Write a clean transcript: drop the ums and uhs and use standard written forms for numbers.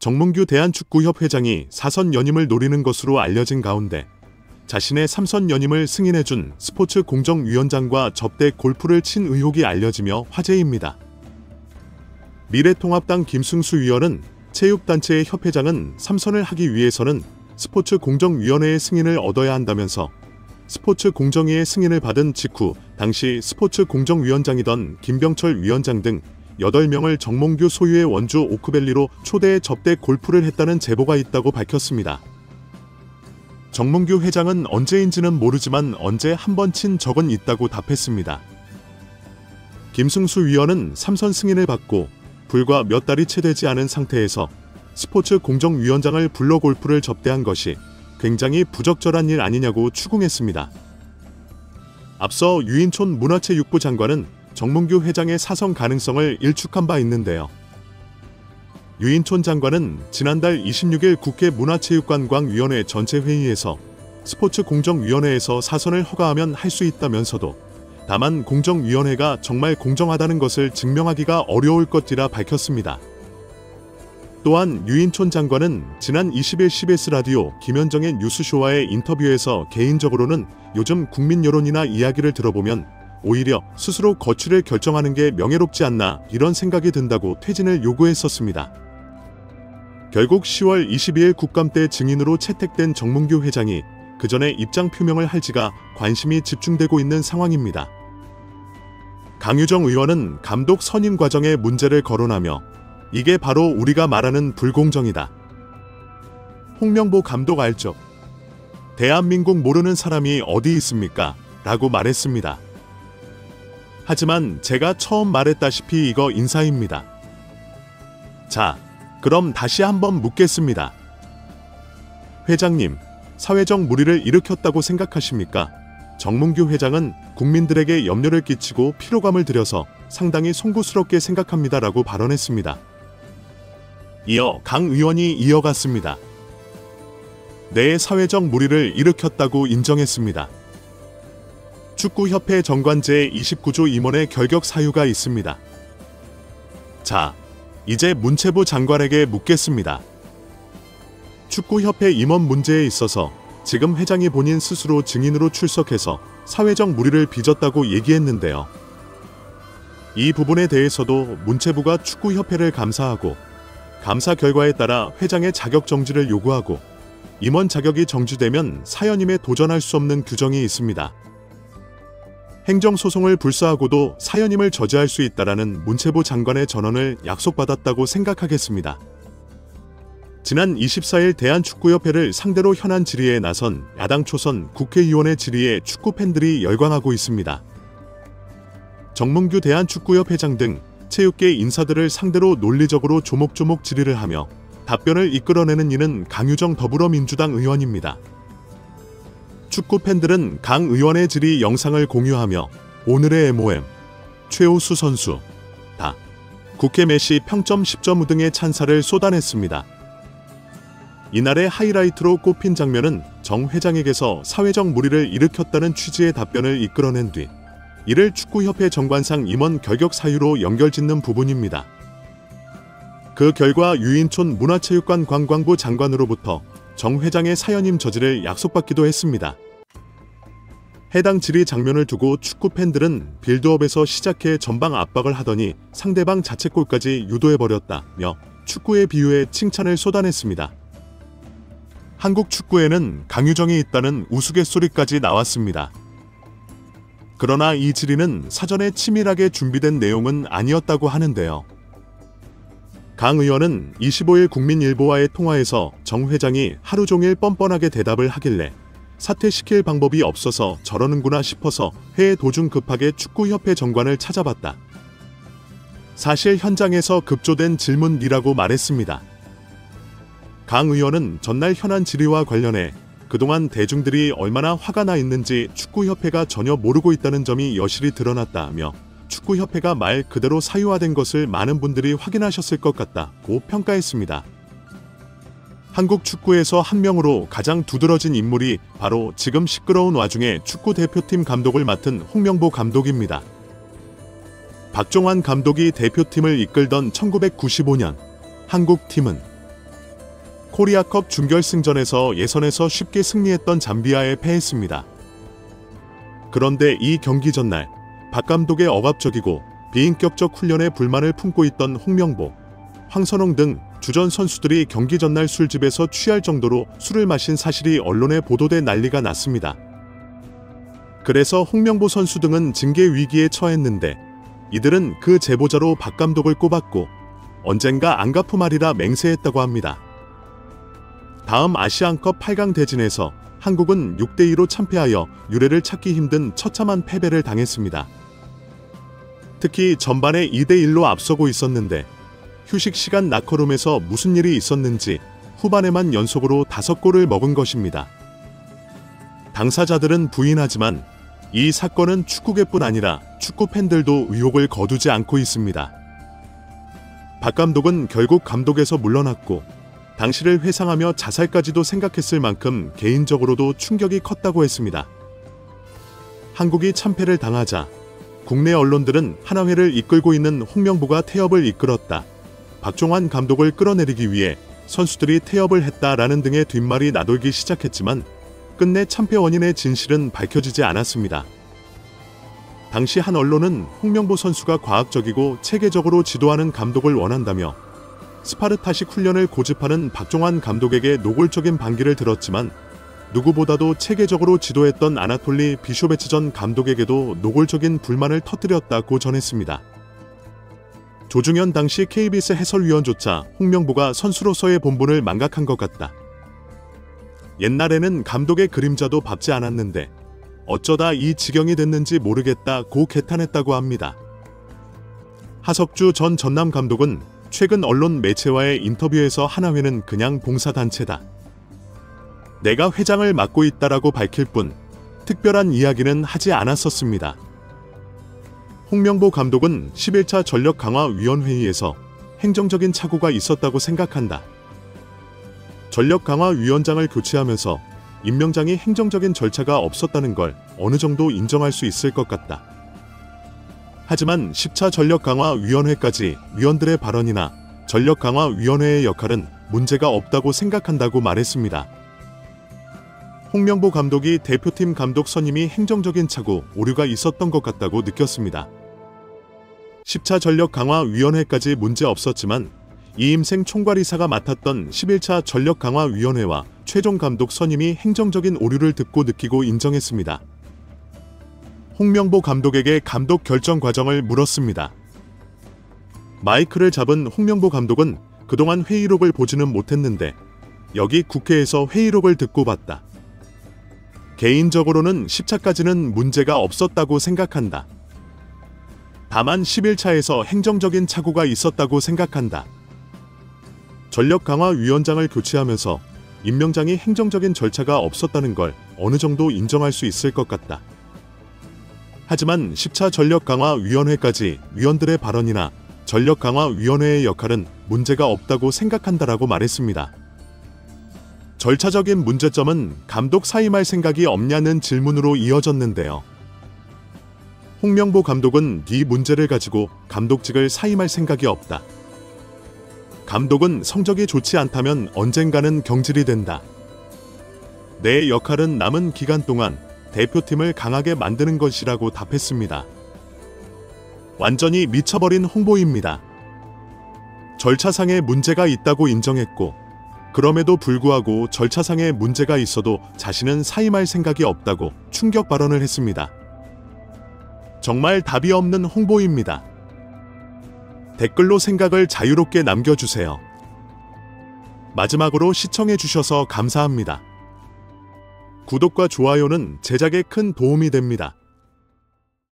정몽규 대한축구협 회장이 4선 연임을 노리는 것으로 알려진 가운데 자신의 3선 연임을 승인해준 스포츠공정위원장과 접대 골프를 친 의혹이 알려지며 화제입니다. 미래통합당 김승수 위원은 체육단체의 협회장은 3선을 하기 위해서는 스포츠공정위원회의 승인을 얻어야 한다면서 스포츠공정위의 승인을 받은 직후 당시 스포츠공정위원장이던 김병철 위원장 등 8명을 정몽규 소유의 원주 오크밸리로 초대해 접대 골프를 했다는 제보가 있다고 밝혔습니다. 정몽규 회장은 언제인지는 모르지만 언제 한번 친 적은 있다고 답했습니다. 김승수 위원은 3선 승인을 받고 불과 몇 달이 채 되지 않은 상태에서 스포츠공정위원장을 불러 골프를 접대한 것이 굉장히 부적절한 일 아니냐고 추궁했습니다. 앞서 유인촌 문화체육부 장관은 정몽규 회장의 사선 가능성을 일축한 바 있는데요. 유인촌 장관은 지난달 26일 국회 문화체육관광위원회 전체 회의에서 스포츠공정위원회에서 사선을 허가하면 할 수 있다면서도 다만 공정위원회가 정말 공정하다는 것을 증명하기가 어려울 것이라 밝혔습니다. 또한 유인촌 장관은 지난 20일 CBS 라디오 김현정의 뉴스쇼와의 인터뷰에서 개인적으로는 요즘 국민 여론이나 이야기를 들어보면 오히려 스스로 거취를 결정하는 게 명예롭지 않나 이런 생각이 든다고 퇴진을 요구했었습니다. 결국 10월 22일 국감 때 증인으로 채택된 정몽규 회장이 그 전에 입장 표명을 할지가 관심이 집중되고 있는 상황입니다. 강유정 의원은 감독 선임 과정에 문제를 거론하며 이게 바로 우리가 말하는 불공정이다. 홍명보 감독 알죠? 대한민국 모르는 사람이 어디 있습니까? 라고 말했습니다. 하지만 제가 처음 말했다시피 이거 인사입니다. 자, 그럼 다시 한번 묻겠습니다. 회장님, 사회적 물의를 일으켰다고 생각하십니까? 정몽규 회장은 국민들에게 염려를 끼치고 피로감을 들여서 상당히 송구스럽게 생각합니다라고 발언했습니다. 이어 강 의원이 이어갔습니다. 내 사회적 물의를 일으켰다고 인정했습니다. 축구협회 정관제 29조 임원의 결격 사유가 있습니다. 자, 이제 문체부 장관에게 묻겠습니다. 축구협회 임원 문제에 있어서 지금 회장이 본인 스스로 증인으로 출석해서 사회적 물의를 빚었다고 얘기했는데요. 이 부분에 대해서도 문체부가 축구협회를 감사하고 감사 결과에 따라 회장의 자격 정지를 요구하고 임원 자격이 정지되면 사연임에 도전할 수 없는 규정이 있습니다. 행정소송을 불사하고도 사연임을 저지할 수 있다라는 문체부 장관의 전언을 약속받았다고 생각하겠습니다. 지난 24일 대한축구협회를 상대로 현안 질의에 나선 야당 초선 국회의원의 질의에 축구팬들이 열광하고 있습니다. 정몽규 대한축구협 회장 등 체육계 인사들을 상대로 논리적으로 조목조목 질의를 하며 답변을 이끌어내는 이는 강유정 더불어민주당 의원입니다. 축구팬들은 강 의원의 질의 영상을 공유하며 오늘의 MOM, 최우수 선수, 다, 국회 메시 평점 10점 등의 찬사를 쏟아냈습니다. 이날의 하이라이트로 꼽힌 장면은 정 회장에게서 사회적 물의를 일으켰다는 취지의 답변을 이끌어낸 뒤 이를 축구협회 정관상 임원 결격 사유로 연결짓는 부분입니다. 그 결과 유인촌 문화체육관광부 장관으로부터 정 회장의 사연임 저지를 약속받기도 했습니다. 해당 질의 장면을 두고 축구팬들은 빌드업에서 시작해 전방 압박을 하더니 상대방 자책골까지 유도해버렸다며 축구의 비유에 칭찬을 쏟아냈습니다. 한국 축구에는 강유정이 있다는 우스갯소리까지 나왔습니다. 그러나 이 질의는 사전에 치밀하게 준비된 내용은 아니었다고 하는데요. 강 의원은 25일 국민일보와의 통화에서 정 회장이 하루 종일 뻔뻔하게 대답을 하길래 사퇴시킬 방법이 없어서 저러는구나 싶어서 회의 도중 급하게 축구협회 정관을 찾아봤다. 사실 현장에서 급조된 질문이라고 말했습니다. 강 의원은 전날 현안 질의와 관련해 그동안 대중들이 얼마나 화가 나 있는지 축구협회가 전혀 모르고 있다는 점이 여실히 드러났다며 축구협회가 말 그대로 사유화된 것을 많은 분들이 확인하셨을 것 같다고 평가했습니다. 한국 축구에서 한 명으로 가장 두드러진 인물이 바로 지금 시끄러운 와중에 축구 대표팀 감독을 맡은 홍명보 감독입니다. 박종환 감독이 대표팀을 이끌던 1995년 한국팀은 코리아컵 준결승전에서 예선에서 쉽게 승리했던 잠비아에 패했습니다. 그런데 이 경기 전날 박 감독의 억압적이고 비인격적 훈련에 불만을 품고 있던 홍명보, 황선홍 등 주전 선수들이 경기 전날 술집에서 취할 정도로 술을 마신 사실이 언론에 보도돼 난리가 났습니다. 그래서 홍명보 선수 등은 징계 위기에 처했는데 이들은 그 제보자로 박 감독을 꼽았고 언젠가 안 갚음하리라 맹세했다고 합니다. 다음 아시안컵 8강 대진에서 한국은 6대2로 참패하여 유례를 찾기 힘든 처참한 패배를 당했습니다. 특히 전반에 2대1로 앞서고 있었는데 휴식 시간 라커룸에서 무슨 일이 있었는지 후반에만 연속으로 5골을 먹은 것입니다. 당사자들은 부인하지만 이 사건은 축구계뿐 아니라 축구 팬들도 의혹을 거두지 않고 있습니다. 박 감독은 결국 감독에서 물러났고 당시를 회상하며 자살까지도 생각했을 만큼 개인적으로도 충격이 컸다고 했습니다. 한국이 참패를 당하자 국내 언론들은 하나회를 이끌고 있는 홍명보가 태업을 이끌었다, 박종환 감독을 끌어내리기 위해 선수들이 태업을 했다라는 등의 뒷말이 나돌기 시작했지만 끝내 참패 원인의 진실은 밝혀지지 않았습니다. 당시 한 언론은 홍명보 선수가 과학적이고 체계적으로 지도하는 감독을 원한다며 스파르타식 훈련을 고집하는 박종환 감독에게 노골적인 반기를 들었지만 누구보다도 체계적으로 지도했던 아나톨리 비쇼베츠 전 감독에게도 노골적인 불만을 터뜨렸다고 전했습니다. 조중현 당시 KBS 해설위원조차 홍명보가 선수로서의 본분을 망각한 것 같다. 옛날에는 감독의 그림자도 밟지 않았는데 어쩌다 이 지경이 됐는지 모르겠다고 개탄했다고 합니다. 하석주 전 전남 감독은 최근 언론 매체와의 인터뷰에서 하나회는 그냥 봉사단체다, 내가 회장을 맡고 있다라고 밝힐 뿐 특별한 이야기는 하지 않았었습니다. 홍명보 감독은 11차 전력강화위원회의에서 행정적인 착오가 있었다고 생각한다. 전력강화위원장을 교체하면서 임명장이 행정적인 절차가 없었다는 걸 어느 정도 인정할 수 있을 것 같다. 하지만 10차 전력강화위원회까지 위원들의 발언이나 전력강화위원회의 역할은 문제가 없다고 생각한다고 말했습니다. 홍명보 감독이 대표팀 감독 선임이 행정적인 착오, 오류가 있었던 것 같다고 느꼈습니다. 10차 전력강화위원회까지 문제 없었지만 이임생 총괄이사가 맡았던 11차 전력강화위원회와 최종 감독 선임이 행정적인 오류를 듣고 느끼고 인정했습니다. 홍명보 감독에게 감독 결정 과정을 물었습니다. 마이크를 잡은 홍명보 감독은 그동안 회의록을 보지는 못했는데 여기 국회에서 회의록을 듣고 봤다. 개인적으로는 10차까지는 문제가 없었다고 생각한다. 다만 11차에서 행정적인 착오가 있었다고 생각한다. 전력강화위원장을 교체하면서 임명장이 행정적인 절차가 없었다는 걸 어느 정도 인정할 수 있을 것 같다. 하지만 10차 전력강화위원회까지 위원들의 발언이나 전력강화위원회의 역할은 문제가 없다고 생각한다라고 말했습니다. 절차적인 문제점은 감독 사임할 생각이 없냐는 질문으로 이어졌는데요. 홍명보 감독은 이 문제를 가지고 감독직을 사임할 생각이 없다. 감독은 성적이 좋지 않다면 언젠가는 경질이 된다. 내 역할은 남은 기간 동안 대표팀을 강하게 만드는 것이라고 답했습니다. 완전히 미쳐버린 홍보입니다. 절차상의 문제가 있다고 인정했고 그럼에도 불구하고 절차상의 문제가 있어도 자신은 사임할 생각이 없다고 충격 발언을 했습니다. 정말 답이 없는 홍보입니다. 댓글로 생각을 자유롭게 남겨주세요. 마지막으로 시청해주셔서 감사합니다. 구독과 좋아요는 제작에 큰 도움이 됩니다.